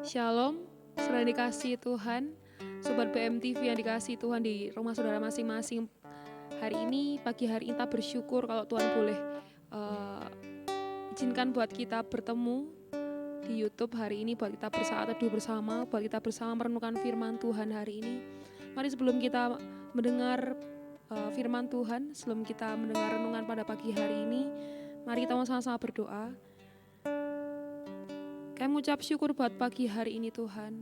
Shalom, saudara dikasih Tuhan, Sobat BMTV yang dikasih Tuhan di rumah saudara masing-masing. Hari ini, pagi hari ini kita bersyukur kalau Tuhan boleh izinkan buat kita bertemu di YouTube hari ini, buat kita bersaat teduh bersama, buat kita bersama merenungkan firman Tuhan hari ini. Mari sebelum kita mendengar firman Tuhan, sebelum kita mendengar renungan pada pagi hari ini, mari kita sama-sama berdoa. Kami mengucap syukur buat pagi hari ini Tuhan,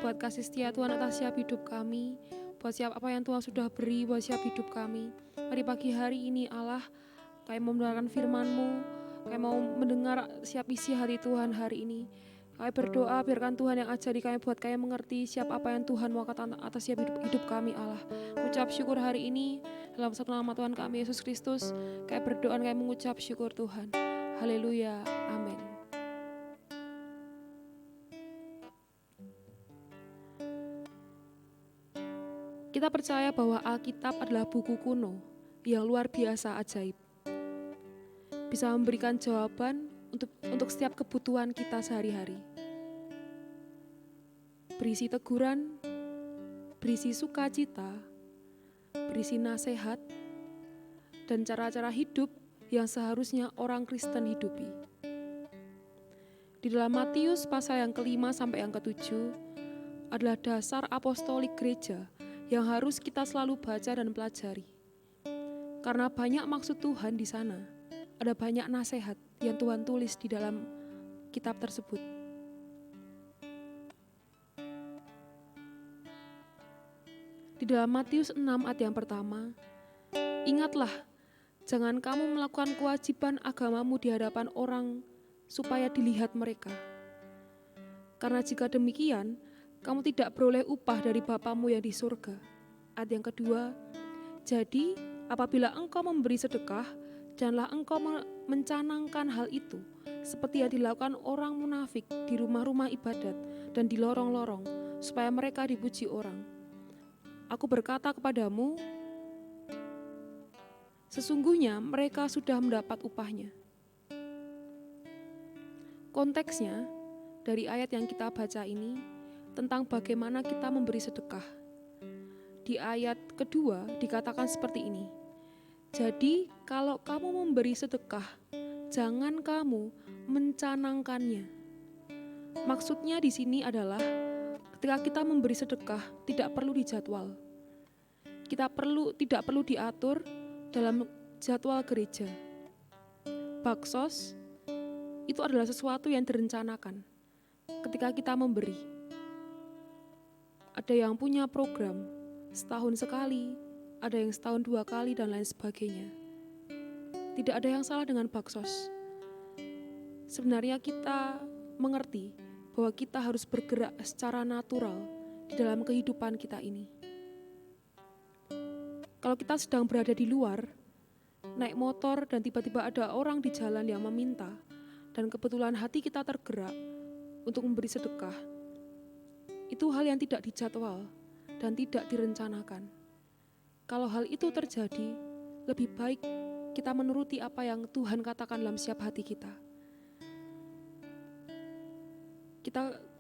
buat kasih setia Tuhan atas siap hidup kami, buat siap apa yang Tuhan sudah beri buat siap hidup kami. Mari pagi hari ini Allah, kami mau mendengarkan firman-Mu, kami mau mendengar siap isi hati Tuhan hari ini. Kami berdoa biarkan Tuhan yang ajari kami buat kami mengerti siap apa yang Tuhan mau katakan atas siap hidup kami Allah. Mengucap syukur hari ini dalam satu nama Tuhan kami Yesus Kristus. Kami berdoa kami mengucap syukur Tuhan. Haleluya. Amin. Kita percaya bahwa Alkitab adalah buku kuno yang luar biasa ajaib. Bisa memberikan jawaban untuk setiap kebutuhan kita sehari-hari. Berisi teguran, berisi sukacita, berisi nasihat, dan cara-cara hidup yang seharusnya orang Kristen hidupi. Di dalam Matius pasal yang ke-5 sampai yang ke-7 adalah dasar apostolik gereja yang harus kita selalu baca dan pelajari. Karena banyak maksud Tuhan di sana, ada banyak nasihat yang Tuhan tulis di dalam kitab tersebut. Di dalam Matius 6 ayat yang pertama, ingatlah, jangan kamu melakukan kewajiban agamamu di hadapan orang supaya dilihat mereka. Karena jika demikian, kamu tidak beroleh upah dari Bapamu yang di surga. Ayat yang kedua, jadi apabila engkau memberi sedekah, janganlah engkau mencanangkan hal itu, seperti yang dilakukan orang munafik di rumah-rumah ibadat dan di lorong-lorong, supaya mereka dipuji orang. Aku berkata kepadamu, sesungguhnya mereka sudah mendapat upahnya. Konteksnya dari ayat yang kita baca ini tentang bagaimana kita memberi sedekah. Di ayat kedua dikatakan seperti ini. Jadi kalau kamu memberi sedekah, jangan kamu mencanangkannya. Maksudnya di sini adalah ketika kita memberi sedekah tidak perlu dijadwal. Tidak perlu diatur dalam jadwal gereja. Baksos itu adalah sesuatu yang direncanakan ketika kita memberi. Ada yang punya program setahun sekali, ada yang setahun 2 kali, dan lain sebagainya. Tidak ada yang salah dengan baksos. Sebenarnya kita mengerti bahwa kita harus bergerak secara natural di dalam kehidupan kita ini. Kalau kita sedang berada di luar, naik motor dan tiba-tiba ada orang di jalan yang meminta, dan kebetulan hati kita tergerak untuk memberi sedekah, itu hal yang tidak dijadwal dan tidak direncanakan. Kalau hal itu terjadi, lebih baik kita menuruti apa yang Tuhan katakan dalam setiap hati kita.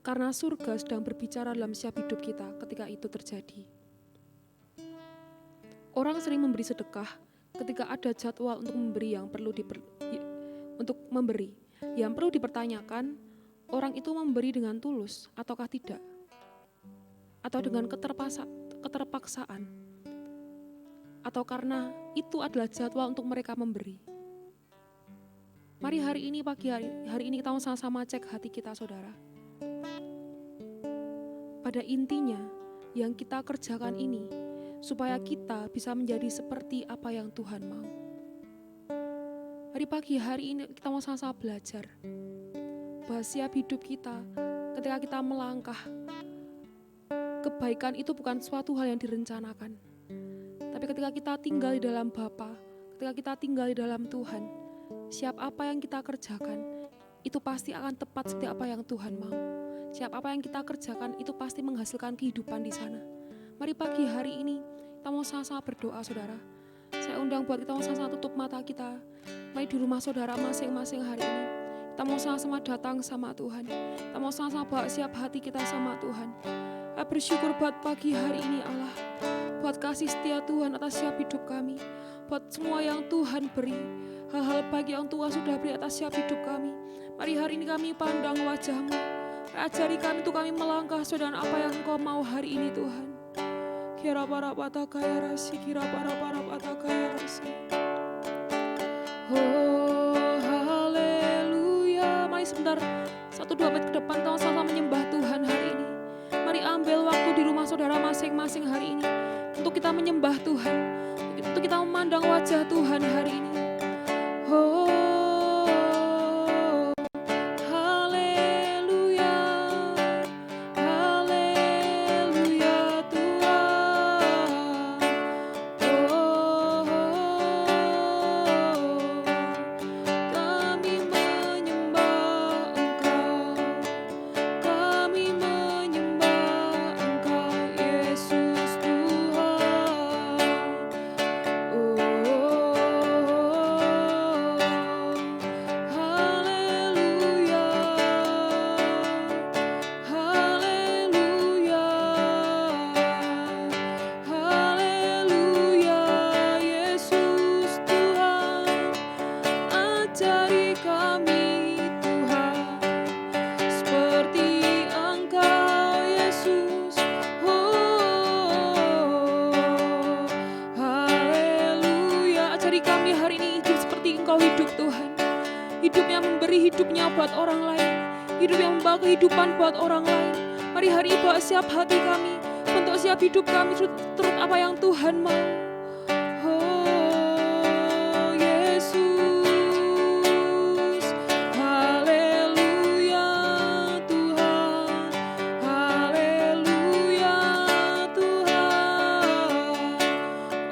Karena surga sedang berbicara dalam setiap hidup kita ketika itu terjadi. Orang sering memberi sedekah ketika ada jadwal untuk memberi yang perlu Yang perlu dipertanyakan, orang itu memberi dengan tulus ataukah tidak? Atau dengan keterpaksaan, atau karena itu adalah jadwal untuk mereka memberi. Mari pagi hari ini kita sama-sama cek hati kita, saudara. Pada intinya yang kita kerjakan ini supaya kita bisa menjadi seperti apa yang Tuhan mau. Mari pagi hari ini kita mau sama-sama belajar bahwa setiap hidup kita ketika kita melangkah, kebaikan itu bukan suatu hal yang direncanakan. Tapi ketika kita tinggal di dalam Bapa, ketika kita tinggal di dalam Tuhan, siap apa yang kita kerjakan, itu pasti akan tepat setiap apa yang Tuhan mau. Siap apa yang kita kerjakan, itu pasti menghasilkan kehidupan di sana. Mari pagi hari ini, kita mau sama-sama berdoa, saudara. Saya undang buat kita mau sama-sama tutup mata kita. Mari di rumah saudara masing-masing hari ini, Kita mau sama-sama datang sama Tuhan. Kita mau sama-sama bawa siap hati kita sama Tuhan. Kita bersyukur buat pagi hari ini Allah. Buat kasih setia Tuhan atas siap hidup kami. Buat semua yang Tuhan beri. Hal-hal baik yang Tuhan sudah beri atas siap hidup kami. Mari hari ini kami pandang wajah-Mu. Ajari kami untuk kami melangkah sesuai dengan apa yang Engkau mau hari ini Tuhan. Kira para patah kaya rasi, kira para patah kaya rasi. Oh haleluya. Mari sebentar 1-2 menit ke depan kita sama-sama menyembah Tuhan hari ini. Mari ambil waktu di rumah saudara masing-masing hari ini untuk kita menyembah Tuhan, untuk kita memandang wajah Tuhan hari ini. Oh kehidupan buat orang lain. Mari hari ini bawa siap hati kami, bentuk siap hidup kami turut apa yang Tuhan mau. Oh Yesus, haleluya Tuhan, haleluya Tuhan.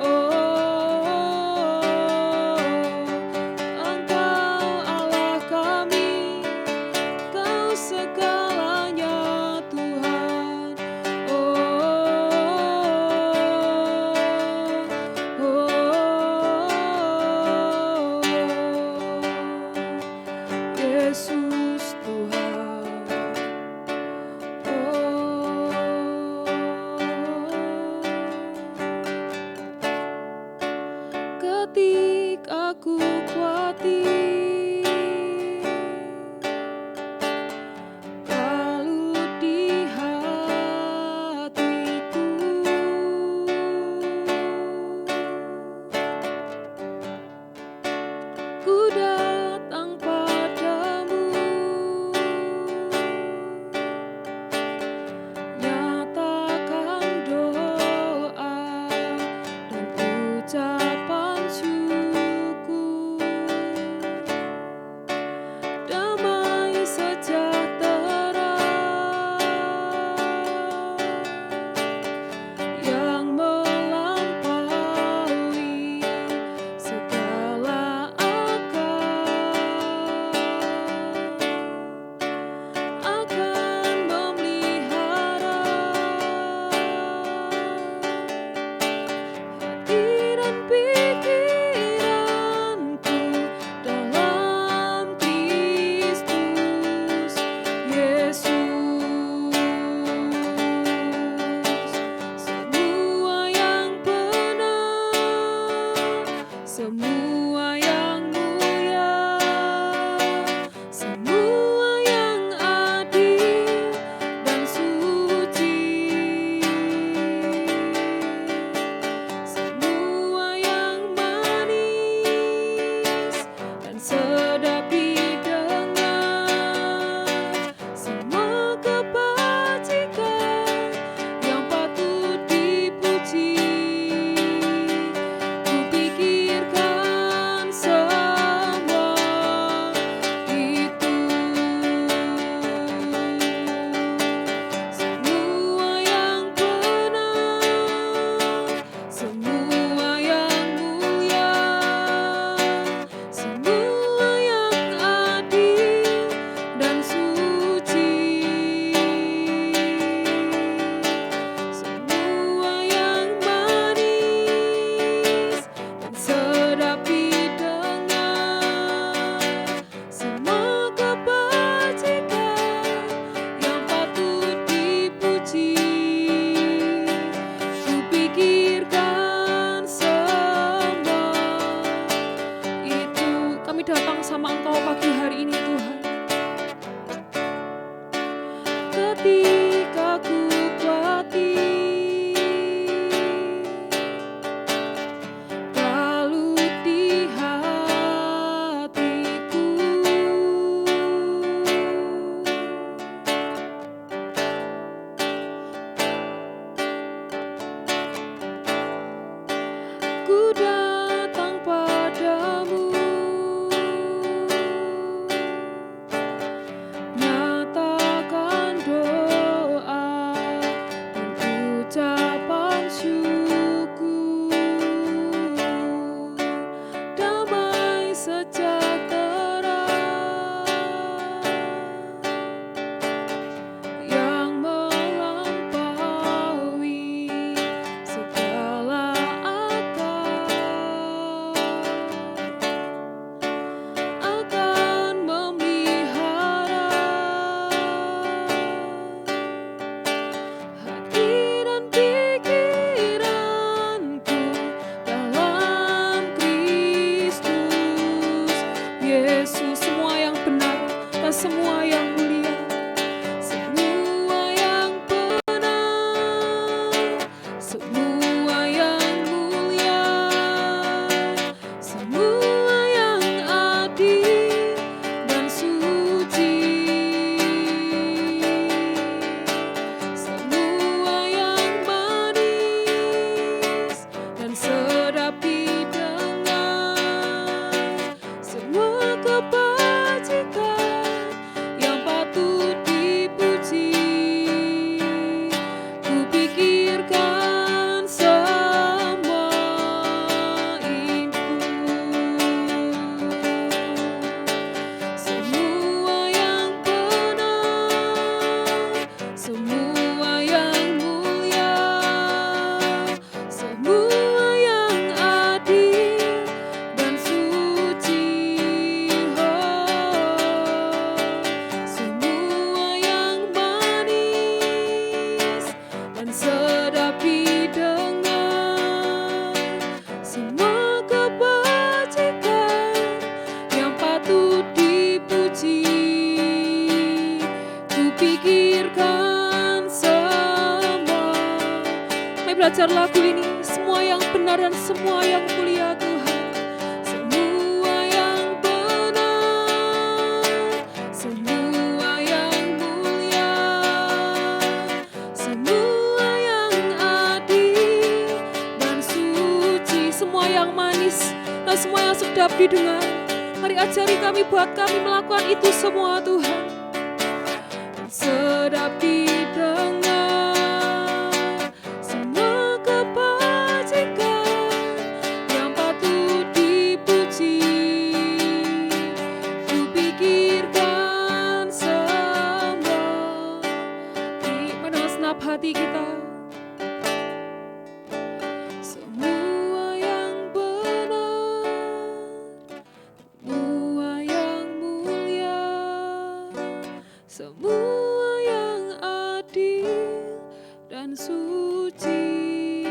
Oh Engkau Allah kami, Kau segalanya Tuhan. Oh ketika ku kuati, lalu di hatiku ku datang padamu, nyatakan doa dan ucapan syukur, damai sejahtera yang melampaui segala akal akan memelihara hati dan pikiranku dalam Kristus Yesus. Semua yang benar dan semua yang mulia, semua yang benar, semua yang mulia, semua yang adil dan suci, semua yang manis dan sedap didengar, semua kebajikan yang patut dipuji, ku pikirkan semua itu. Semua yang benar, semua yang mulia, semua yang adil dan suci, semua yang manis dan sedap didengar, semua kebajikan yang patut dipuji, ku pikirkan semua. Mari belajar lagu ini, semua yang benar dan semua yang mulia Tuhan. Semua yang benar, semua yang mulia, semua yang adil dan suci, semua yang manis dan semua yang sedap didengar. Mari ajari kami, buat kami melakukan itu semua Tuhan. Sedap didengar, semua kebajikan yang patut dipuji, ku pikirkan semua di mana senap hati kita. Semua yang benar, semua yang mulia, semua yang adil dan suci,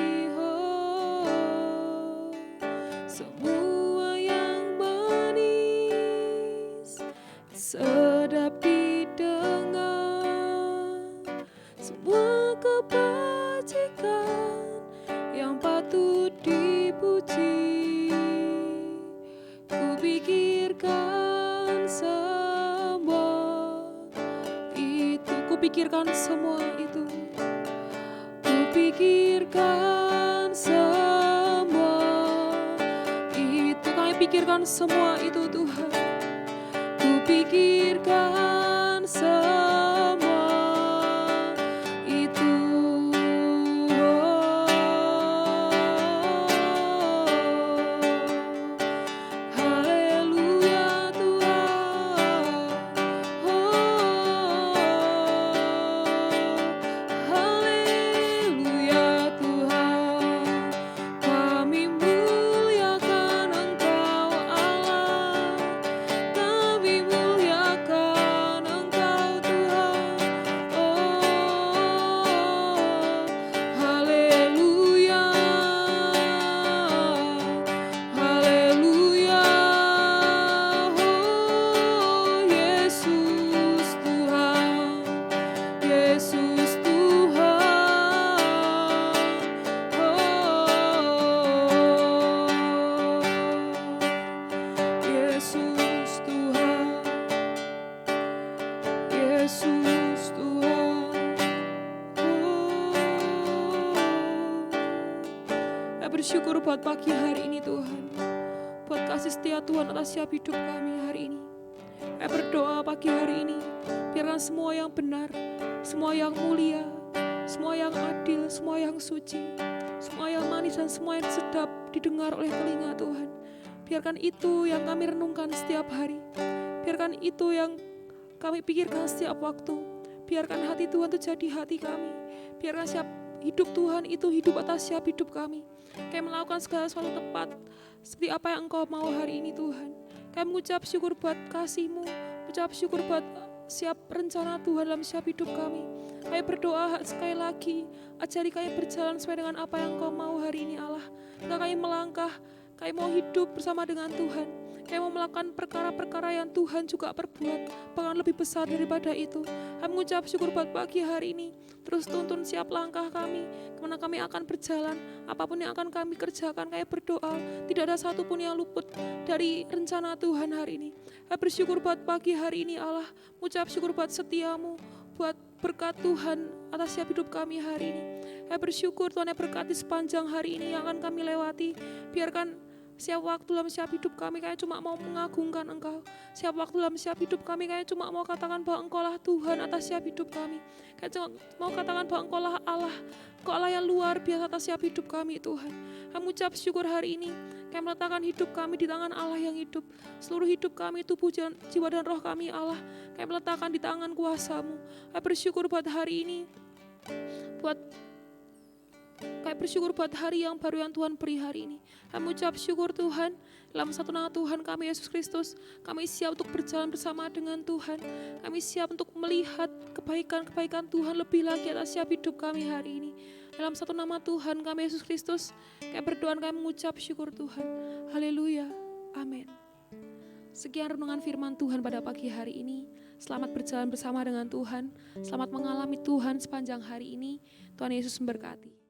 semua yang manis sedap didengar, semua kebajikan yang patut dipuji, ku pikirkan semua itu, ku pikirkan semua itu, ku pikirkan semua itu, kami pikirkan semua itu Tuhan, ku pikirkan semua itu. Haleluya Tuhan, haleluya Tuhan, kami muliakan Engkau Allah, kami muliakan Engkau Tuhan. bersyukur buat pagi hari ini Tuhan. Buat kasih setia Tuhan atas setiap hidup kami hari ini. Kami berdoa pagi hari ini, biarkan semua yang benar, semua yang mulia, semua yang adil, semua yang suci, semua yang manis dan semua yang sedap didengar oleh telinga Tuhan. Biarkan itu yang kami renungkan setiap hari. Biarkan itu yang kami pikirkan setiap waktu. Biarkan hati Tuhan itu jadi hati kami. Biarkan setiap hidup Tuhan itu hidup atas setiap hidup kami. Kami melakukan segala sesuatu tepat seperti apa yang Engkau mau hari ini Tuhan. Kami mengucap syukur buat kasih-Mu, mengucap syukur buat setiap rencana Tuhan dalam setiap hidup kami. Kami berdoa sekali lagi, ajari kami berjalan sesuai dengan apa yang Engkau mau hari ini Allah. Jika kami melangkah, kami mau hidup bersama dengan Tuhan. Kami mau melakukan perkara-perkara yang Tuhan juga perbuat, bahkan lebih besar daripada itu. Kami mengucap syukur buat pagi hari ini. Terus tuntun siap langkah kami, kemana kami akan berjalan, apapun yang akan kami kerjakan, kami berdoa, tidak ada satupun yang luput dari rencana Tuhan hari ini. Kami bersyukur buat pagi hari ini Allah, mengucap syukur buat setiamu, buat berkat Tuhan atas setiap hidup kami hari ini. Kami bersyukur Tuhan yang berkati sepanjang hari ini yang akan kami lewati. Biarkan setiap waktu dalam setiap hidup kami cuma mau mengagungkan Engkau. Setiap waktu dalam setiap hidup kami cuma mau katakan bahwa Engkau lah Tuhan atas setiap hidup kami. Cuma mau katakan bahwa Engkau lah Allah. Engkau Allah yang luar biasa atas setiap hidup kami Tuhan. Kami ucap syukur hari ini. Kami meletakkan hidup kami di tangan Allah yang hidup. Seluruh hidup kami, tubuh, jiwa dan roh kami Allah. Kami meletakkan di tangan kuasa-Mu. Kami bersyukur buat hari ini. Kami bersyukur buat hari yang baru yang Tuhan beri hari ini. Kami ucap syukur Tuhan, dalam satu nama Tuhan kami Yesus Kristus, kami siap untuk berjalan bersama dengan Tuhan. Kami siap untuk melihat kebaikan-kebaikan Tuhan lebih lagi atas setiap hidup kami hari ini. Dalam satu nama Tuhan kami Yesus Kristus, kami berdoa, kami mengucap syukur Tuhan. Haleluya, amin. Sekian renungan firman Tuhan pada pagi hari ini. Selamat berjalan bersama dengan Tuhan. Selamat mengalami Tuhan sepanjang hari ini. Tuhan Yesus memberkati.